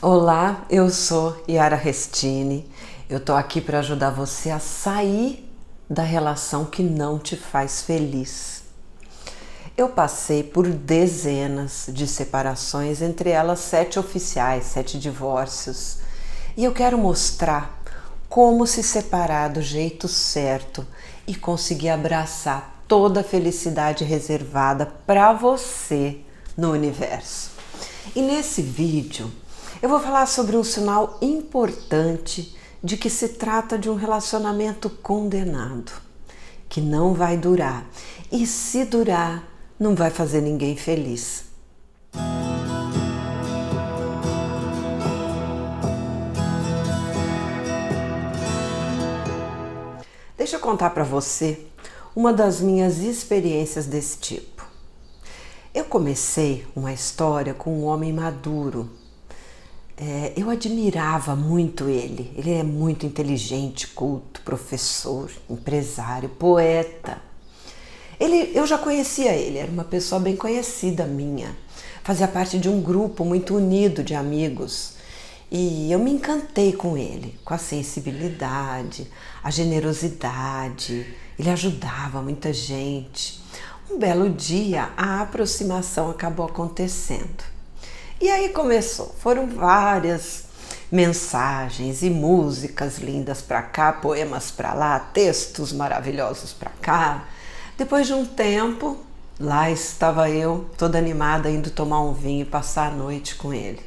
Olá, eu sou Yara Restini. Eu tô aqui para ajudar você a sair da relação que não te faz feliz. Eu passei por dezenas de separações, entre elas 7 oficiais, 7 divórcios. E eu quero mostrar como se separar do jeito certo e conseguir abraçar toda a felicidade reservada para você no universo. E nesse vídeo eu vou falar sobre um sinal importante de que se trata de um relacionamento condenado, que não vai durar, e se durar, não vai fazer ninguém feliz. Deixa eu contar para você uma das minhas experiências desse tipo. Eu comecei uma história com um homem maduro. Eu admirava muito ele. Ele é muito inteligente, culto, professor, empresário, poeta. Eu já conhecia ele, era uma pessoa bem conhecida minha. Fazia parte de um grupo muito unido de amigos. E eu me encantei com ele, com a sensibilidade, a generosidade. Ele ajudava muita gente. Um belo dia, a aproximação acabou acontecendo. E aí começou, foram várias mensagens e músicas lindas para cá, poemas para lá, textos maravilhosos para cá. Depois de um tempo, lá estava eu, toda animada, indo tomar um vinho e passar a noite com ele.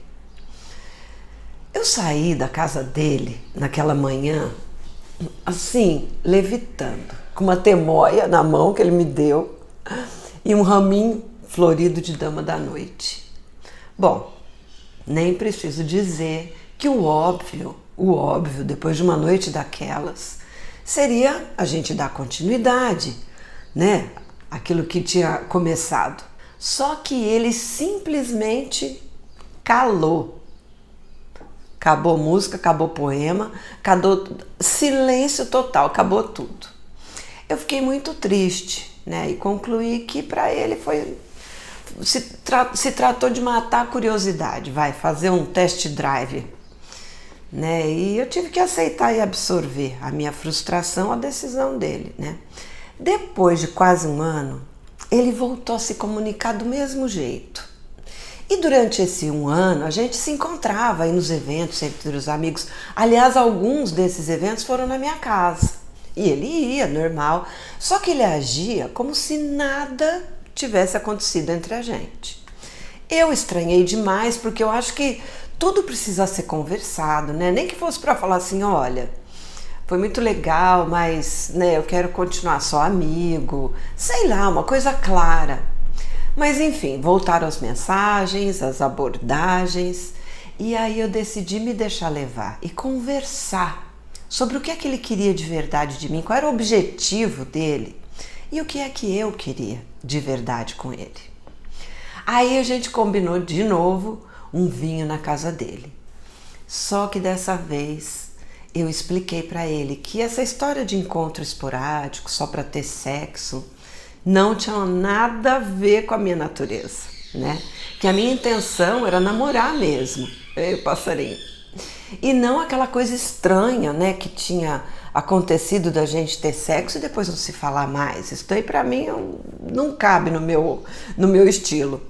Eu saí da casa dele naquela manhã, assim, levitando, com uma temóia na mão que ele me deu e um raminho florido de dama da noite. Bom, nem preciso dizer que o óbvio, depois de uma noite daquelas, seria a gente dar continuidade, né? Aquilo que tinha começado. Só que ele simplesmente calou. Acabou música, acabou poema, acabou silêncio total, acabou tudo. Eu fiquei muito triste, né? E concluí que para ele se tratou de matar a curiosidade, fazer um test drive, né? E eu tive que aceitar e absorver a minha frustração, a decisão dele, né? Depois de quase um ano, ele voltou a se comunicar do mesmo jeito. E durante esse um ano, a gente se encontrava aí nos eventos, entre os amigos. Aliás, alguns desses eventos foram na minha casa. E ele ia, normal. Só que ele agia como se nada tivesse acontecido entre a gente. Eu estranhei demais, porque eu acho que tudo precisa ser conversado, né? Nem que fosse para falar assim, olha, foi muito legal, mas né, eu quero continuar só amigo. Sei lá, uma coisa clara. Mas enfim, voltaram as mensagens, as abordagens, e aí eu decidi me deixar levar e conversar sobre o que é que ele queria de verdade de mim, qual era o objetivo dele e o que é que eu queria de verdade com ele. Aí a gente combinou de novo um vinho na casa dele. Só que dessa vez eu expliquei para ele que essa história de encontro esporádico só para ter sexo não tinha nada a ver com a minha natureza, né? Que a minha intenção era namorar mesmo, passarinho. E não aquela coisa estranha, né, que tinha acontecido da gente ter sexo e depois não se falar mais. Isso daí pra mim não cabe no meu estilo.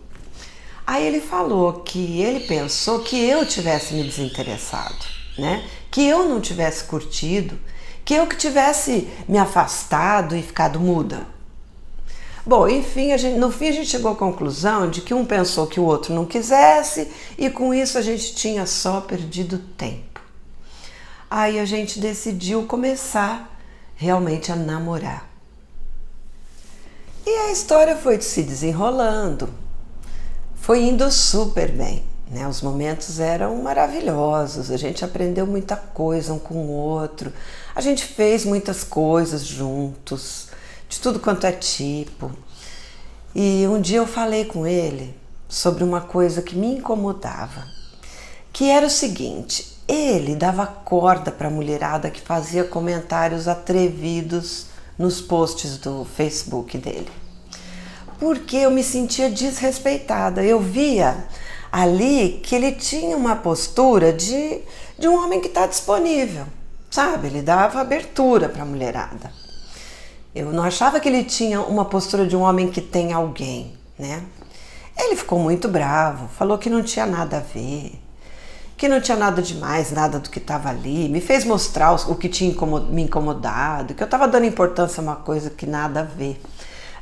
Aí ele falou que ele pensou que eu tivesse me desinteressado, né? Que eu não tivesse curtido, que eu que tivesse me afastado e ficado muda. Bom, enfim, no fim a gente chegou à conclusão de que um pensou que o outro não quisesse e com isso a gente tinha só perdido tempo. Aí a gente decidiu começar realmente a namorar. E a história foi se desenrolando, foi indo super bem, né? Os momentos eram maravilhosos, a gente aprendeu muita coisa um com o outro, a gente fez muitas coisas juntos, de tudo quanto é tipo. E um dia eu falei com ele sobre uma coisa que me incomodava, que era o seguinte: ele dava corda para a mulherada que fazia comentários atrevidos nos posts do Facebook dele. Porque eu me sentia desrespeitada. Eu via ali que ele tinha uma postura de um homem que está disponível, sabe? Ele dava abertura para a mulherada. Eu não achava que ele tinha uma postura de um homem que tem alguém, né? Ele ficou muito bravo, falou que não tinha nada a ver, que não tinha nada demais, nada do que estava ali, me fez mostrar o que tinha me incomodado, que eu estava dando importância a uma coisa que nada a ver.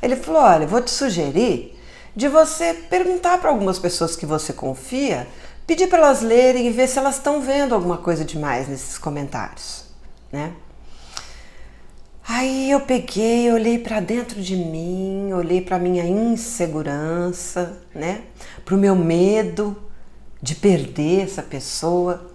Ele falou, olha, vou te sugerir de você perguntar para algumas pessoas que você confia, pedir para elas lerem e ver se elas estão vendo alguma coisa demais nesses comentários, né? Aí eu peguei, olhei para dentro de mim, olhei para minha insegurança, né? Para o meu medo de perder essa pessoa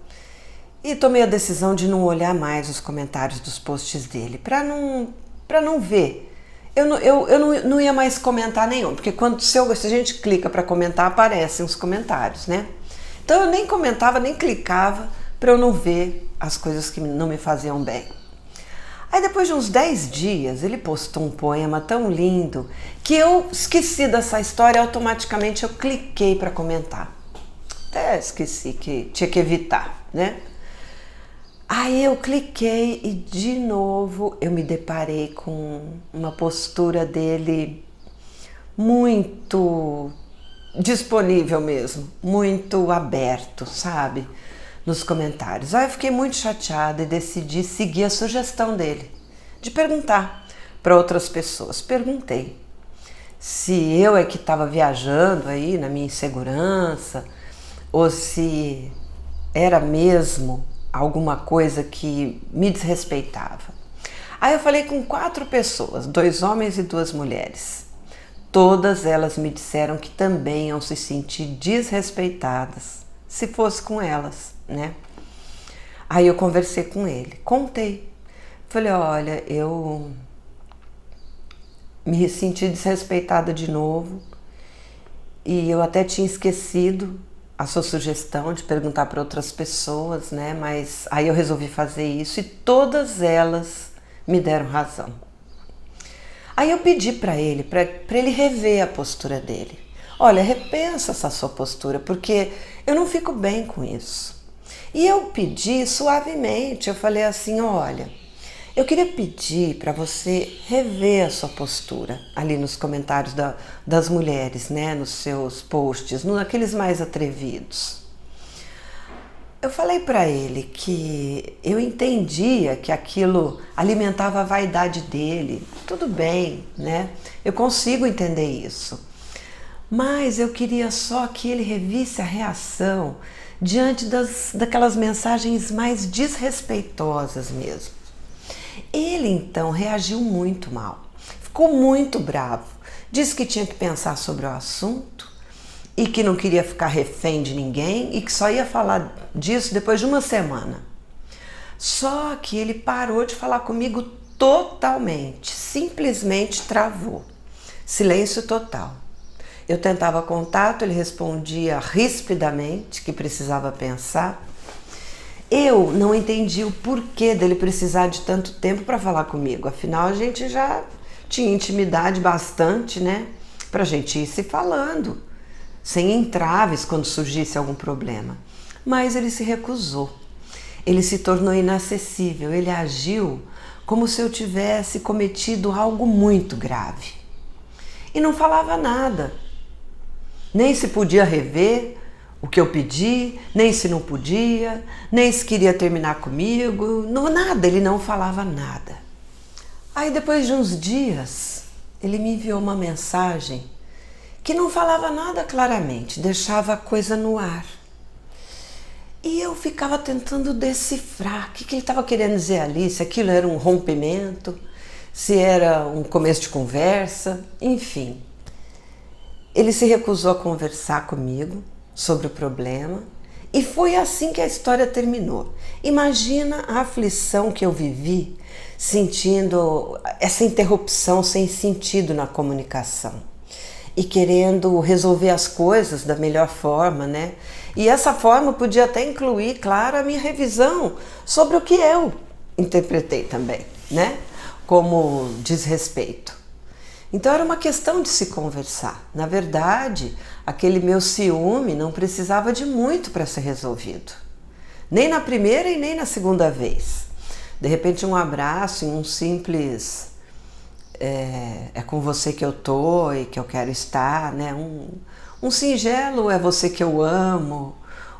e tomei a decisão de não olhar mais os comentários dos posts dele, para não ver. Eu não ia mais comentar nenhum, porque se a gente clica para comentar, aparecem os comentários, né? Então eu nem comentava, nem clicava para eu não ver as coisas que não me faziam bem. Aí depois de uns 10 dias, ele postou um poema tão lindo que eu esqueci dessa história e automaticamente eu cliquei para comentar. Até esqueci que tinha que evitar, né? Aí eu cliquei e de novo eu me deparei com uma postura dele muito disponível mesmo, muito aberto, sabe? Nos comentários. Aí eu fiquei muito chateada e decidi seguir a sugestão dele, de perguntar para outras pessoas. Perguntei se eu é que estava viajando aí na minha insegurança ou se era mesmo alguma coisa que me desrespeitava. Aí eu falei com 4 pessoas, 2 homens e 2 mulheres. Todas elas me disseram que também iam se sentir desrespeitadas se fosse com elas, né? Aí eu conversei com ele, contei. Falei, olha, eu me senti desrespeitada de novo e eu até tinha esquecido a sua sugestão de perguntar para outras pessoas, né? Mas aí eu resolvi fazer isso e todas elas me deram razão. Aí eu pedi para ele rever a postura dele. Olha, repensa essa sua postura, porque eu não fico bem com isso. E eu pedi suavemente, eu falei assim, olha, eu queria pedir para você rever a sua postura ali nos comentários das mulheres, né, nos seus posts, naqueles mais atrevidos. Eu falei para ele que eu entendia que aquilo alimentava a vaidade dele, tudo bem, né? Eu consigo entender isso. Mas eu queria só que ele revisse a reação diante daquelas mensagens mais desrespeitosas mesmo. Ele então reagiu muito mal, ficou muito bravo, disse que tinha que pensar sobre o assunto e que não queria ficar refém de ninguém e que só ia falar disso depois de uma semana. Só que ele parou de falar comigo totalmente, simplesmente travou, silêncio total. Eu tentava contato, ele respondia rispidamente que precisava pensar. Eu não entendi o porquê dele precisar de tanto tempo para falar comigo, afinal a gente já tinha intimidade bastante, né? Pra gente ir se falando, sem entraves quando surgisse algum problema. Mas ele se recusou, ele se tornou inacessível, ele agiu como se eu tivesse cometido algo muito grave. E não falava nada, nem se podia rever o que eu pedi, nem se não podia, nem se queria terminar comigo, nada, ele não falava nada. Aí depois de uns dias, ele me enviou uma mensagem que não falava nada claramente, deixava a coisa no ar. E eu ficava tentando decifrar o que ele estava querendo dizer ali, se aquilo era um rompimento, se era um começo de conversa, enfim. Ele se recusou a conversar comigo sobre o problema e foi assim que a história terminou. Imagina a aflição que eu vivi sentindo essa interrupção sem sentido na comunicação e querendo resolver as coisas da melhor forma, né? E essa forma podia até incluir, claro, a minha revisão sobre o que eu interpretei também, né? Como desrespeito. Então era uma questão de se conversar. Na verdade, aquele meu ciúme não precisava de muito para ser resolvido. Nem na primeira e nem na segunda vez. De repente um abraço e um simples é com você que eu tô e que eu quero estar, né? Um singelo é você que eu amo.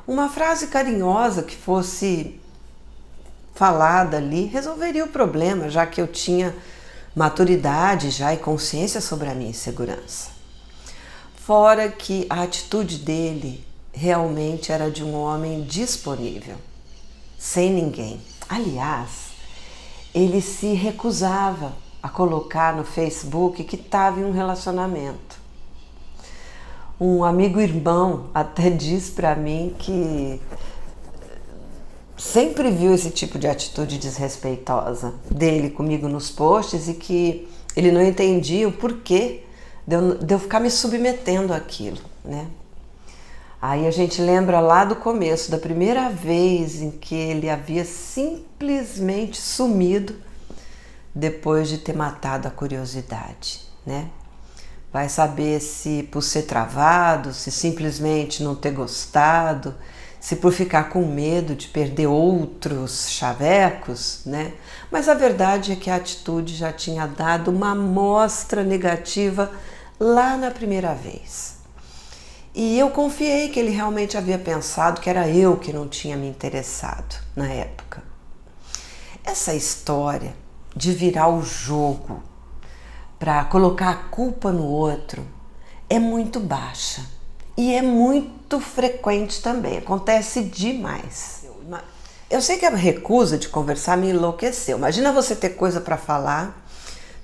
Uma frase carinhosa que fosse falada ali resolveria o problema, já que eu tinha maturidade já e consciência sobre a minha insegurança. Fora que a atitude dele realmente era de um homem disponível, sem ninguém. Aliás, ele se recusava a colocar no Facebook que estava em um relacionamento. Um amigo irmão até diz para mim que sempre viu esse tipo de atitude desrespeitosa dele comigo nos posts e que ele não entendia o porquê de eu ficar me submetendo àquilo, né? Aí a gente lembra lá do começo, da primeira vez em que ele havia simplesmente sumido depois de ter matado a curiosidade, né? Vai saber se por ser travado, se simplesmente não ter gostado, se por ficar com medo de perder outros chavecos, né? Mas a verdade é que a atitude já tinha dado uma amostra negativa lá na primeira vez. E eu confiei que ele realmente havia pensado que era eu que não tinha me interessado na época. Essa história de virar o jogo para colocar a culpa no outro é muito baixa e é muito frequente também, acontece demais. Eu sei que a recusa de conversar me enlouqueceu. Imagina você ter coisa para falar,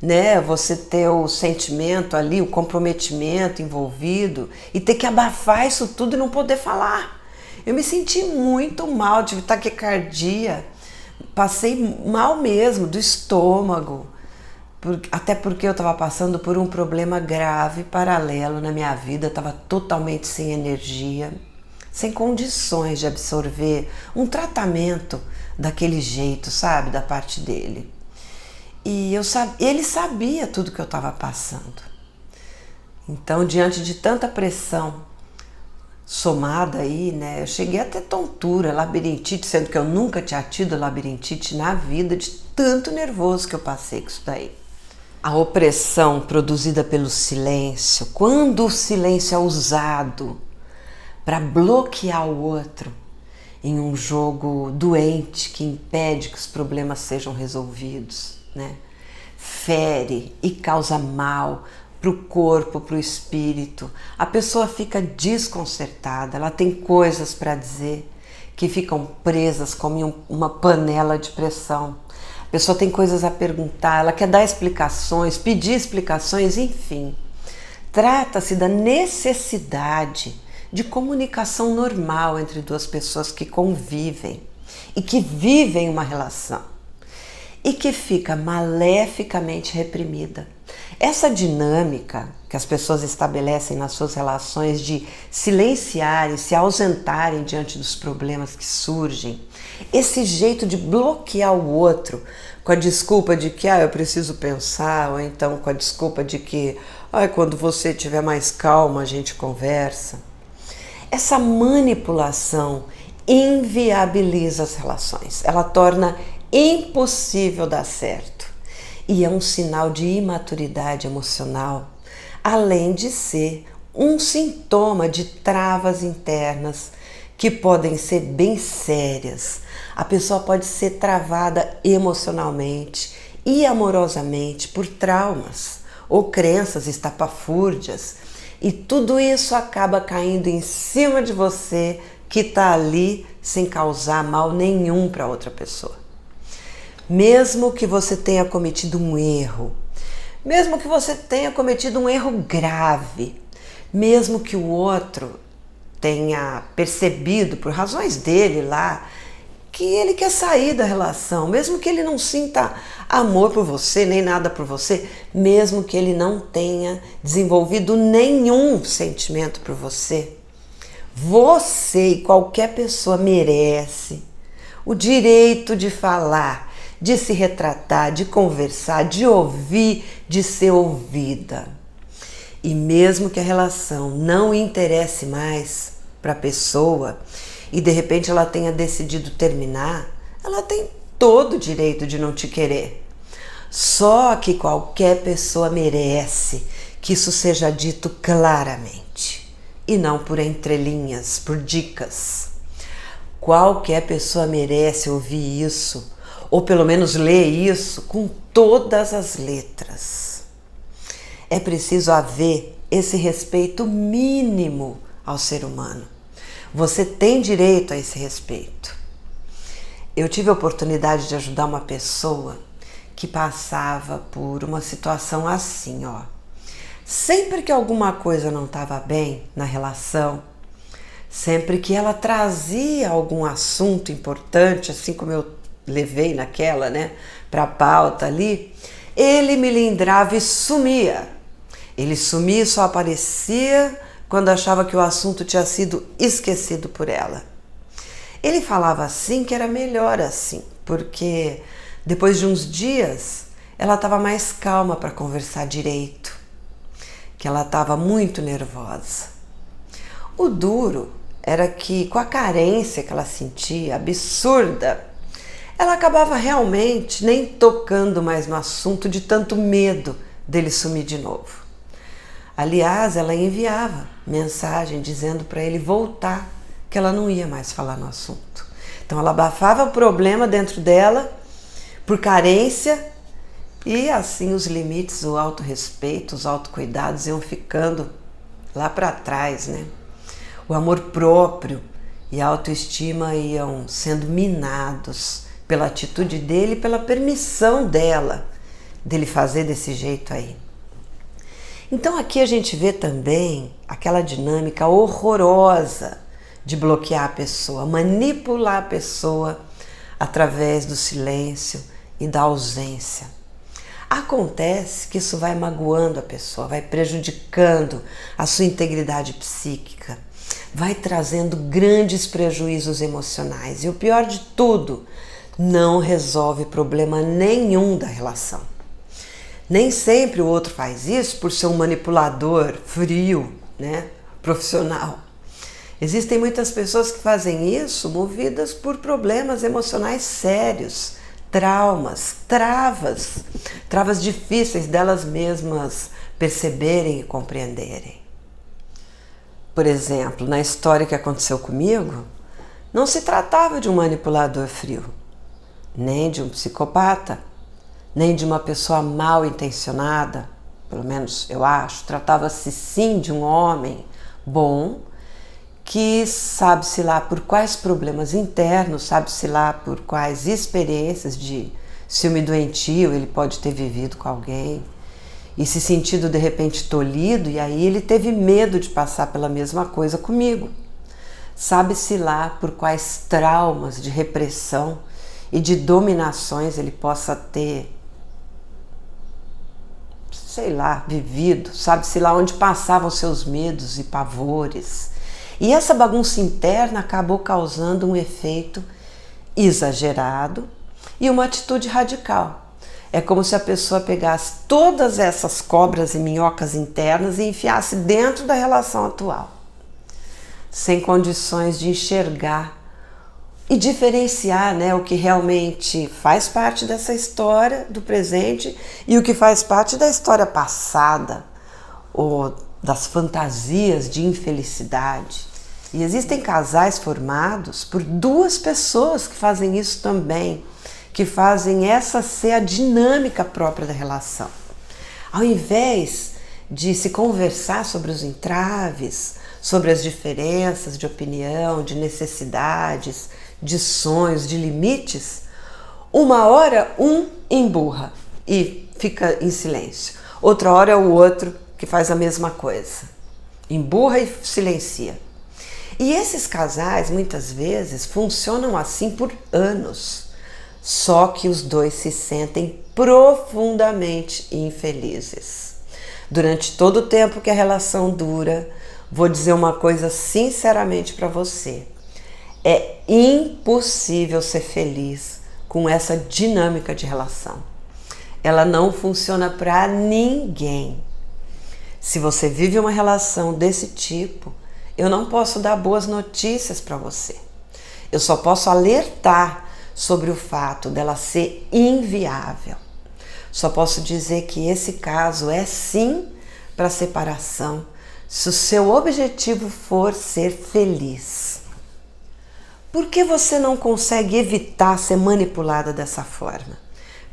né? Você ter o sentimento ali, o comprometimento envolvido e ter que abafar isso tudo e não poder falar. Eu me senti muito mal, tive taquicardia, passei mal mesmo do estômago, até porque eu estava passando por um problema grave, paralelo na minha vida, estava totalmente sem energia, sem condições de absorver um daquele jeito, sabe, da parte dele. E ele sabia tudo que eu estava passando. Então, diante de tanta pressão somada aí, né, eu cheguei a ter tontura, labirintite, sendo que eu nunca tinha tido labirintite na vida, de tanto nervoso que eu passei com isso daí. A opressão produzida pelo silêncio, quando o silêncio é usado para bloquear o outro em um jogo doente que impede que os problemas sejam resolvidos, né? Fere e causa mal para o corpo, para o espírito. A pessoa fica desconcertada, ela tem coisas para dizer que ficam presas como em uma panela de pressão. A pessoa tem coisas a perguntar, ela quer dar explicações, pedir explicações, enfim. Trata-se da necessidade de comunicação normal entre duas pessoas que convivem e que vivem uma relação e que fica maleficamente reprimida. Essa dinâmica que as pessoas estabelecem nas suas relações de silenciarem, se ausentarem diante dos problemas que surgem, esse jeito de bloquear o outro com a desculpa de que eu preciso pensar, ou então com a desculpa de que quando você estiver mais calma a gente conversa. Essa manipulação inviabiliza as relações, ela torna impossível dar certo e é um sinal de imaturidade emocional, além de ser um sintoma de travas internas que podem ser bem sérias. A pessoa pode ser travada emocionalmente e amorosamente por traumas ou crenças estapafúrdias, e tudo isso acaba caindo em cima de você que está ali sem causar mal nenhum para outra pessoa. Mesmo que você tenha cometido um erro, mesmo que você tenha cometido um erro grave, mesmo que o outro tenha percebido, por razões dele lá, que ele quer sair da relação, mesmo que ele não sinta amor por você, nem nada por você, mesmo que ele não tenha desenvolvido nenhum sentimento por você, você e qualquer pessoa merece o direito de falar, de se retratar, de conversar, de ouvir, de ser ouvida. E mesmo que a relação não interesse mais para a pessoa e de repente ela tenha decidido terminar, ela tem todo o direito de não te querer. Só que qualquer pessoa merece que isso seja dito claramente e não por entrelinhas, por dicas. Qualquer pessoa merece ouvir isso, ou pelo menos ler isso com todas as letras. É preciso haver esse respeito mínimo ao ser humano. Você tem direito a esse respeito. Eu tive a oportunidade de ajudar uma pessoa que passava por uma situação assim, ó. Sempre que alguma coisa não estava bem na relação, sempre que ela trazia algum assunto importante, assim como eu levei naquela, né, para a pauta ali, ele melindrava e sumia. Ele sumia e só aparecia quando achava que o assunto tinha sido esquecido por ela. Ele falava assim que era melhor assim, porque depois de uns dias ela estava mais calma para conversar direito, que ela estava muito nervosa. O duro era que, com a carência que ela sentia, absurda, ela acabava realmente nem tocando mais no assunto de tanto medo dele sumir de novo. Aliás, ela enviava mensagem dizendo para ele voltar, que ela não ia mais falar no assunto. Então ela abafava o problema dentro dela por carência e assim os limites, o autorrespeito, os autocuidados iam ficando lá para trás, né? O amor próprio e a autoestima iam sendo minados pela atitude dele e pela permissão dele fazer desse jeito aí. Então aqui a gente vê também aquela dinâmica horrorosa de bloquear a pessoa, manipular a pessoa através do silêncio e da ausência. Acontece que isso vai magoando a pessoa, vai prejudicando a sua integridade psíquica, vai trazendo grandes prejuízos emocionais e o pior de tudo, não resolve problema nenhum da relação. Nem sempre o outro faz isso por ser um manipulador frio, né, profissional. Existem muitas pessoas que fazem isso movidas por problemas emocionais sérios, traumas, travas difíceis delas mesmas perceberem e compreenderem. Por exemplo, na história que aconteceu comigo, não se tratava de um manipulador frio, nem de um psicopata, nem de uma pessoa mal intencionada, pelo menos eu acho. Tratava-se sim de um homem bom, que sabe-se lá por quais problemas internos, sabe-se lá por quais experiências de ciúme doentio ele pode ter vivido com alguém e se sentido de repente tolhido, e aí ele teve medo de passar pela mesma coisa comigo. Sabe-se lá por quais traumas de repressão e de dominações ele possa ter, sei lá, vivido, sabe-se lá onde passavam seus medos e pavores. E essa bagunça interna acabou causando um efeito exagerado e uma atitude radical. É como se a pessoa pegasse todas essas cobras e minhocas internas e enfiasse dentro da relação atual, sem condições de enxergar e diferenciar, né, o que realmente faz parte dessa história do presente e o que faz parte da história passada ou das fantasias de infelicidade. E existem casais formados por duas pessoas que fazem isso também, que fazem essa ser a dinâmica própria da relação. Ao invés de se conversar sobre os entraves, sobre as diferenças de opinião, de necessidades, de sonhos, de limites, uma hora um emburra e fica em silêncio. Outra hora é o outro que faz a mesma coisa. Emburra e silencia. E esses casais, muitas vezes, funcionam assim por anos. Só que os dois se sentem profundamente infelizes. Durante todo o tempo que a relação dura, vou dizer uma coisa sinceramente para você. É impossível ser feliz com essa dinâmica de relação. Ela não funciona para ninguém. Se você vive uma relação desse tipo, eu não posso dar boas notícias para você. Eu só posso alertar sobre o fato dela ser inviável. Só posso dizer que esse caso é sim para separação, se o seu objetivo for ser feliz. Por que você não consegue evitar ser manipulada dessa forma?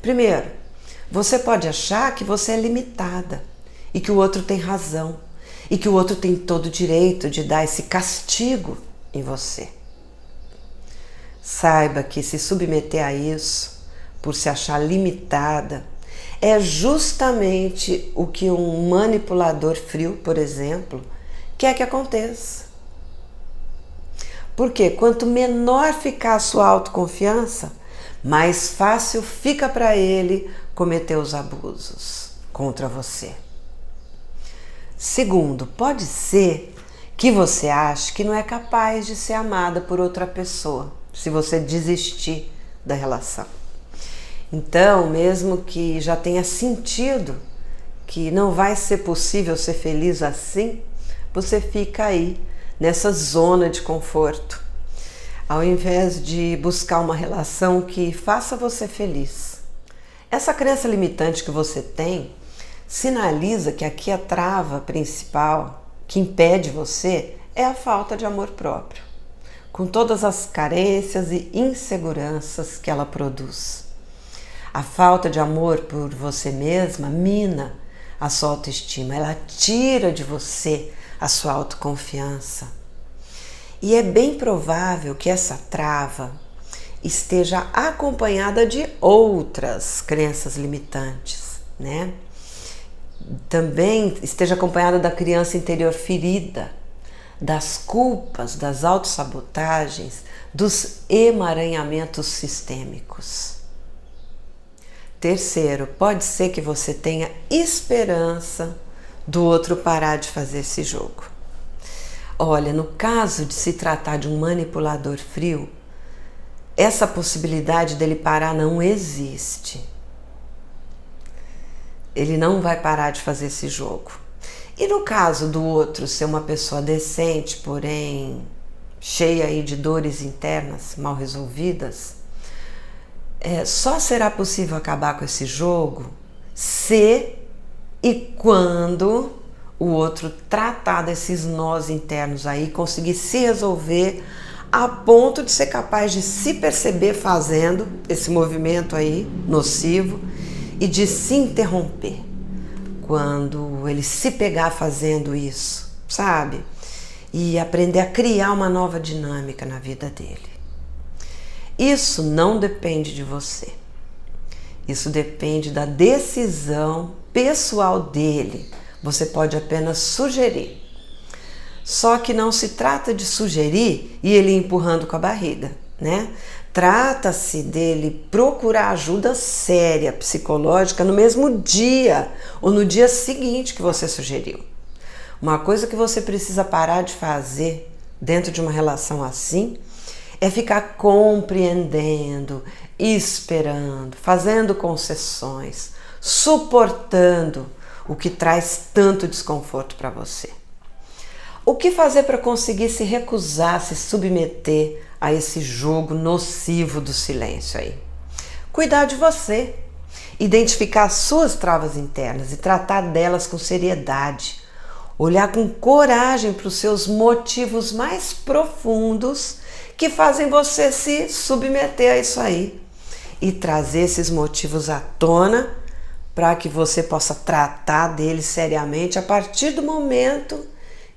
Primeiro, você pode achar que você é limitada e que o outro tem razão e que o outro tem todo o direito de dar esse castigo em você. Saiba que se submeter a isso, por se achar limitada, é justamente o que um manipulador frio, por exemplo, quer que aconteça. Porque quanto menor ficar a sua autoconfiança, mais fácil fica para ele cometer os abusos contra você. Segundo, pode ser que você ache que não é capaz de ser amada por outra pessoa, se você desistir da relação. Então, mesmo que já tenha sentido que não vai ser possível ser feliz assim, você fica aí, nessa zona de conforto, ao invés de buscar uma relação que faça você feliz. Essa crença limitante que você tem sinaliza que aqui a trava principal que impede você é a falta de amor próprio, com todas as carências e inseguranças que ela produz. A falta de amor por você mesma mina a sua autoestima, ela tira de você a sua autoconfiança. E é bem provável que essa trava esteja acompanhada de outras crenças limitantes, né? Também esteja acompanhada da criança interior ferida, das culpas, das autossabotagens, dos emaranhamentos sistêmicos. Terceiro, pode ser que você tenha esperança do outro parar de fazer esse jogo. Olha, no caso de se tratar de um manipulador frio, essa possibilidade dele parar não existe. Ele não vai parar de fazer esse jogo. E no caso do outro ser uma pessoa decente, porém cheia aí de dores internas mal resolvidas, só será possível acabar com esse jogo se e quando o outro tratar desses nós internos aí, conseguir se resolver a ponto de ser capaz de se perceber fazendo esse movimento aí nocivo e de se interromper quando ele se pegar fazendo isso, sabe? E aprender a criar uma nova dinâmica na vida dele. Isso não depende de você. Isso depende da decisão pessoal dele. Você pode apenas sugerir. Só que não se trata de sugerir e ele empurrando com a barriga, né? Trata-se dele procurar ajuda séria, psicológica, no mesmo dia ou no dia seguinte que você sugeriu. Uma coisa que você precisa parar de fazer dentro de uma relação assim é ficar compreendendo, esperando, fazendo concessões, suportando o que traz tanto desconforto para você. O que fazer para conseguir se recusar, se submeter a esse jogo nocivo do silêncio aí? Cuidar de você, identificar as suas travas internas e tratar delas com seriedade, olhar com coragem para os seus motivos mais profundos que fazem você se submeter a isso aí e trazer esses motivos à tona para que você possa tratar deles seriamente a partir do momento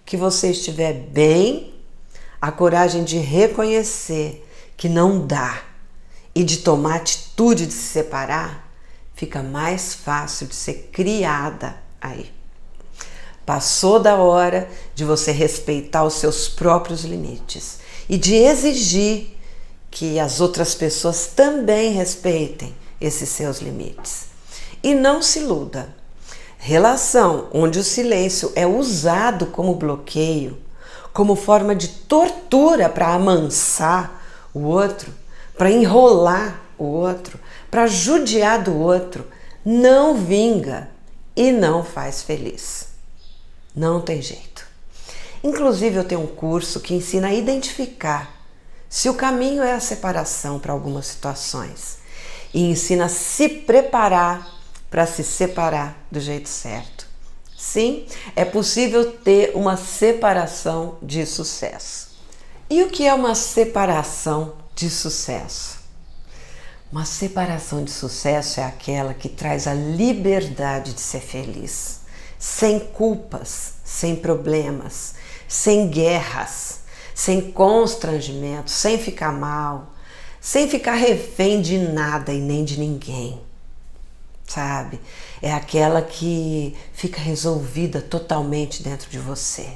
que você estiver bem, a coragem de reconhecer que não dá e de tomar atitude de se separar, fica mais fácil de ser criada aí. Passou da hora de você respeitar os seus próprios limites e de exigir que as outras pessoas também respeitem esses seus limites. E não se iluda. Relação onde o silêncio é usado como bloqueio, como forma de tortura para amansar o outro, para enrolar o outro, para judiar do outro, não vinga e não faz feliz. Não tem jeito. Inclusive, eu tenho um curso que ensina a identificar se o caminho é a separação para algumas situações e ensina a se preparar para se separar do jeito certo. Sim, é possível ter uma separação de sucesso. E o que é uma separação de sucesso? Uma separação de sucesso é aquela que traz a liberdade de ser feliz, sem culpas, sem problemas, sem guerras, sem constrangimento, sem ficar mal, sem ficar refém de nada e nem de ninguém. Sabe? É aquela que fica resolvida totalmente dentro de você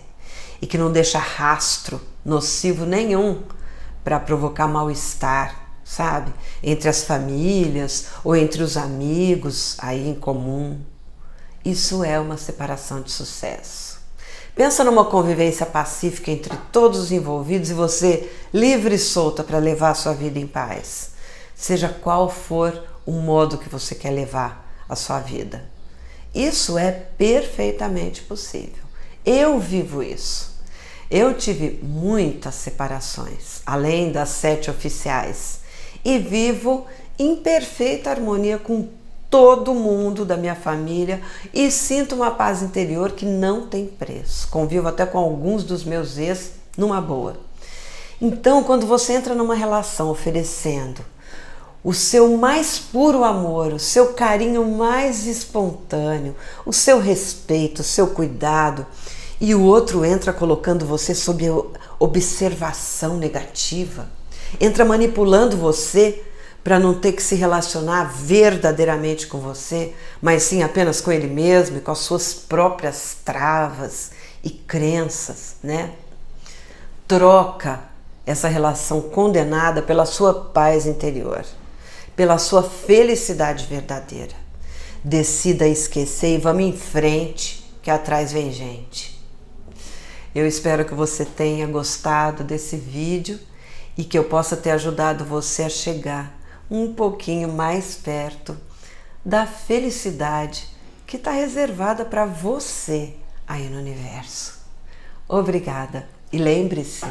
e que não deixa rastro nocivo nenhum para provocar mal-estar, sabe? Entre as famílias ou entre os amigos aí em comum. Isso é uma separação de sucesso. Pensa numa convivência pacífica entre todos os envolvidos e você livre e solta para levar a sua vida em paz. Seja qual for o modo que você quer levar a sua vida. Isso é perfeitamente possível. Eu vivo isso. Eu tive muitas separações, além das 7 oficiais, e vivo em perfeita harmonia com todo mundo da minha família e sinto uma paz interior que não tem preço. Convivo até com alguns dos meus ex numa boa. Então, quando você entra numa relação oferecendo o seu mais puro amor, o seu carinho mais espontâneo, o seu respeito, o seu cuidado, e o outro entra colocando você sob observação negativa, entra manipulando você para não ter que se relacionar verdadeiramente com você, mas sim apenas com ele mesmo e com as suas próprias travas e crenças, né? Troca essa relação condenada pela sua paz interior, pela sua felicidade verdadeira. Decida esquecer e vamos em frente, que atrás vem gente. Eu espero que você tenha gostado desse vídeo e que eu possa ter ajudado você a chegar um pouquinho mais perto da felicidade que está reservada para você aí no universo. Obrigada e lembre-se,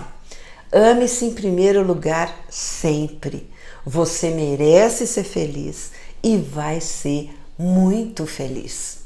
ame-se em primeiro lugar sempre. Você merece ser feliz e vai ser muito feliz.